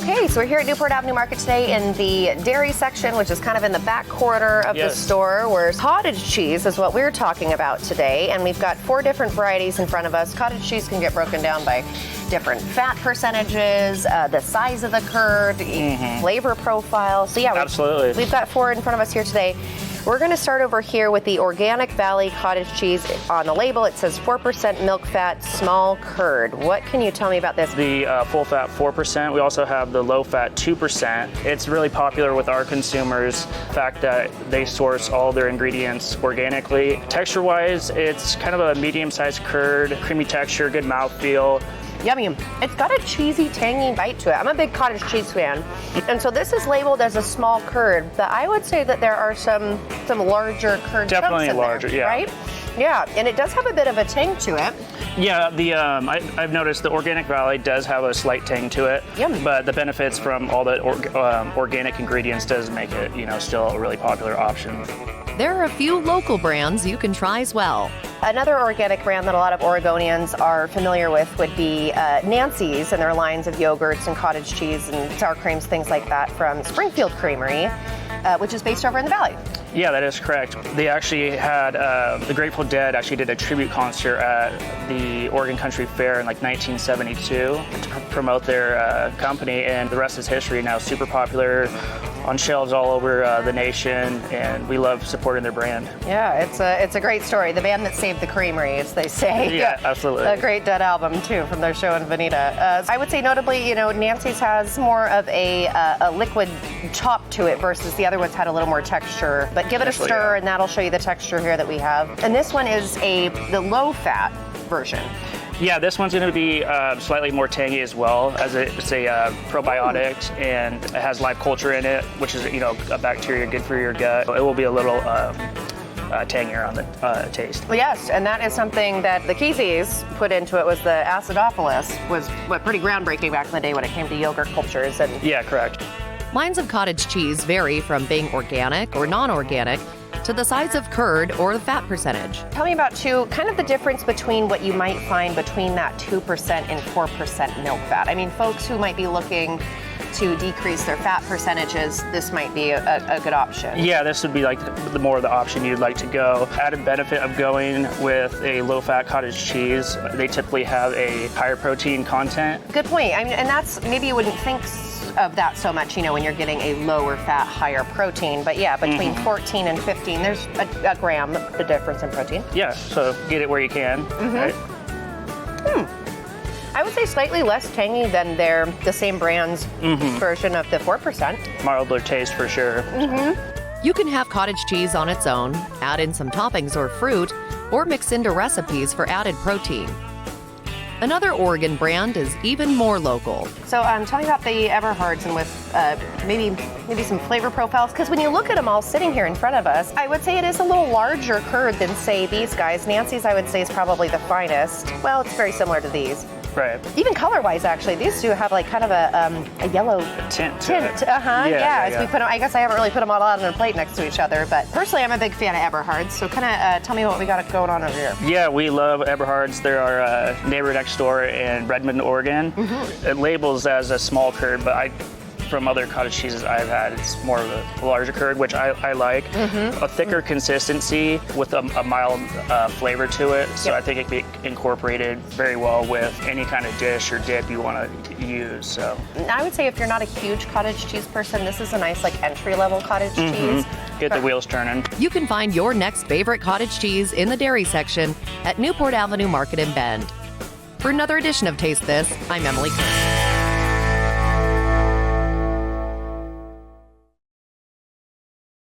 Okay, so we're here at Newport Avenue Market today in the dairy section, which is kind of in the back corner of the store, where cottage cheese is what we're talking about today. And we've got 4 different varieties in front of us. Cottage cheese can get broken down by different fat percentages, the size of the curd, flavor profile. So yeah, absolutely. We've got 4 in front of us here today. We're going to start over here with the Organic Valley cottage cheese. On the label, it says 4% milk fat, small curd. What can you tell me about this? The full fat 4%. We also have the low fat 2%. It's really popular with our consumers. The fact that they source all their ingredients organically. Texture-wise, it's kind of a medium-sized curd, creamy texture, good mouthfeel. Yummy. It's got a cheesy, tangy bite to it. I'm a big cottage cheese fan. And so this is labeled as a small curd, but I would say that there are some larger curd Definitely chunks in larger, there, yeah. right? Yeah, and it does have a bit of a tang to it. Yeah, I've noticed the Organic Valley does have a slight tang to it. Yum. But the benefits from all the organic ingredients does make it, still a really popular option. There are a few local brands you can try as well. Another organic brand that a lot of Oregonians are familiar with would be Nancy's and their lines of yogurts and cottage cheese and sour creams, things like that, from Springfield Creamery, which is based over in the Valley. Yeah, that is correct. They actually had, the Grateful Dead actually did a tribute concert at the Oregon Country Fair in like 1972 to promote their company, and the rest is history. Now super popular on shelves all over the nation, and we love supporting their brand. Yeah, it's a great story. The band that saved the creamery, as they say. Yeah, absolutely. A great Dead album too from their show in Veneta. I would say notably, Nancy's has more of a liquid chop to it versus the other ones had a little more texture. But give it a stir, and that'll show you the texture here that we have. And this one is the low fat version. Yeah, this one's going to be slightly more tangy as well, as it's a probiotic, and it has live culture in it, which is a bacteria good for your gut. It will be a little tangier on the taste. Well, yes, and that is something that the Keeseys put into it. Was the acidophilus was pretty groundbreaking back in the day when it came to yogurt cultures. And yeah, correct. Lines of cottage cheese vary from being organic or non-organic to the size of curd or the fat percentage. Tell me about kind of the difference between what you might find between that 2% and 4% milk fat. I mean, folks who might be looking to decrease their fat percentages, this might be a good option. Yeah, this would be like the more of the option you'd like to go. Added benefit of going with a low-fat cottage cheese, they typically have a higher protein content. Good point. I mean, and that's, maybe you wouldn't think of that so much, when you're getting a lower fat, higher protein. But yeah, between 14 and 15, there's a gram, the difference in protein. Yeah, so get it where you can. Right? I would say slightly less tangy than the same brand's version of the 4%. Milder taste for sure. You can have cottage cheese on its own, add in some toppings or fruit, or mix into recipes for added protein. Another Oregon brand is even more local. So tell me about the Everhards, and with maybe some flavor profiles, because when you look at them all sitting here in front of us, I would say it is a little larger curd than, say, these guys. Nancy's, I would say, is probably the finest. Well, it's very similar to these. Right. Even color-wise, actually, these two have like kind of a yellow tint. Yeah. As we put them, I guess I haven't really put them all out on a plate next to each other, but personally, I'm a big fan of Everhard's. So kind of tell me what we got going on over here. Yeah, we love Everhard's. They're our neighbor next door in Redmond, Oregon. It labels as a small curd, but from other cottage cheeses I've had, it's more of a larger curd, which I like. A thicker consistency with a mild flavor to it. So I think it can be incorporated very well with any kind of dish or dip you want to use. So I would say if you're not a huge cottage cheese person, this is a nice entry-level cottage cheese. Get the wheels turning. You can find your next favorite cottage cheese in the dairy section at Newport Avenue Market in Bend. For another edition of Taste This, I'm Emily Kirk.